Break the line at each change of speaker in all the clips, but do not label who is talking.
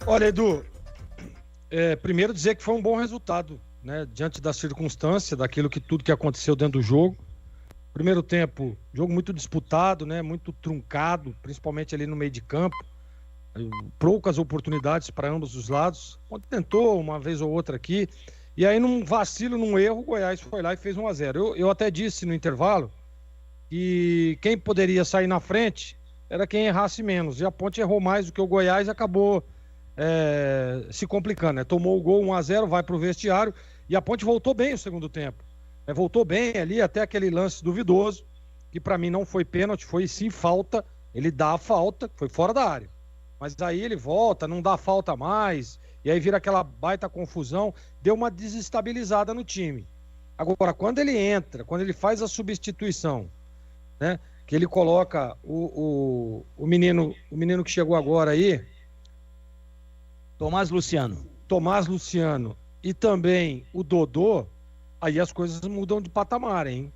Olha, Edu, primeiro dizer que foi um bom resultado, né? Diante da circunstância, tudo que aconteceu dentro do jogo. Primeiro tempo, jogo muito disputado, né? Muito truncado, principalmente ali no meio de campo. Poucas oportunidades para ambos os lados. Tentou uma vez ou outra aqui. E aí, num vacilo, num erro, o Goiás foi lá e fez 1-0. Eu até disse no intervalo que quem poderia sair na frente era quem errasse menos. E a Ponte errou mais do que o Goiás e acabou se complicando, né? Tomou o gol 1-0, vai para o vestiário e a Ponte voltou bem no segundo tempo. Voltou bem ali até aquele lance duvidoso, que para mim não foi pênalti, foi sim falta. Ele dá a falta, foi fora da área. Mas aí ele volta, não dá falta mais, e aí vira aquela baita confusão, deu uma desestabilizada no time. Agora, quando ele entra, quando ele faz a substituição, né? Que ele coloca o menino que chegou agora aí,
Tomás
Luciano, e também o Dodô, aí as coisas mudam de patamar, hein?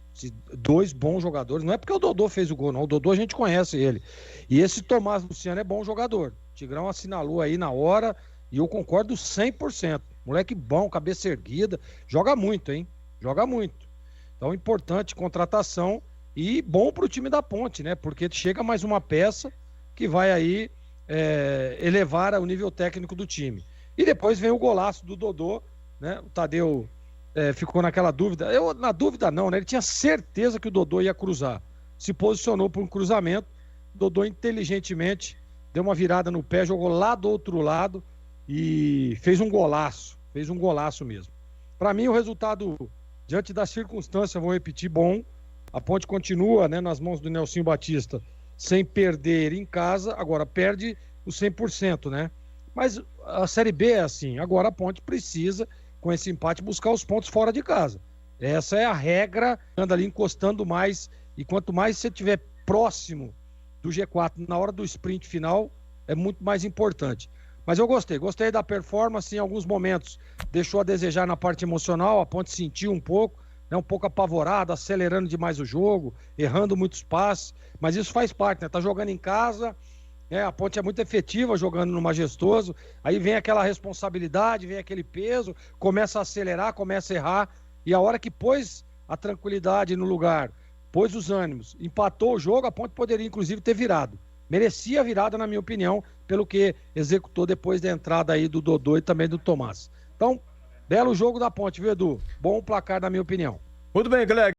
Dois bons jogadores, não é porque o Dodô fez o gol, não. O Dodô a gente conhece ele. E esse Tomás Luciano é bom jogador. O Tigrão assinalou aí na hora e eu concordo 100%. Moleque bom, cabeça erguida, joga muito, hein? Joga muito. Então, importante contratação e bom para o time da Ponte, né? Porque chega mais uma peça que vai aí elevar o nível técnico do time. E depois vem o golaço do Dodô, né? O Tadeu ficou naquela dúvida. Na dúvida não, né? Ele tinha certeza que o Dodô ia cruzar. Se posicionou para um cruzamento, Dodô inteligentemente deu uma virada no pé, jogou lá do outro lado e fez um golaço mesmo. Para mim o resultado, diante da circunstância, vou repetir, bom. A Ponte continua, né, nas mãos do Nelsinho Batista, sem perder em casa, agora perde o 100%, né? Mas a Série B é assim, agora a Ponte precisa, com esse empate, buscar os pontos fora de casa. Essa é a regra, anda ali encostando mais, e quanto mais você estiver próximo do G4 na hora do sprint final, é muito mais importante. Mas eu gostei da performance, em alguns momentos deixou a desejar na parte emocional, a Ponte sentiu um pouco apavorada, acelerando demais o jogo, errando muitos passes, mas isso faz parte, né? Tá jogando em casa, a Ponte é muito efetiva jogando no Majestoso, aí vem aquela responsabilidade, vem aquele peso, começa a acelerar, começa a errar, e a hora que pôs a tranquilidade no lugar, pôs os ânimos, empatou o jogo, a Ponte poderia inclusive ter virado. Merecia a virada, na minha opinião, pelo que executou depois da entrada aí do Dodô e também do Tomás. Então, belo jogo da Ponte, viu, Edu? Bom placar, na minha opinião.
Muito bem, Cleber.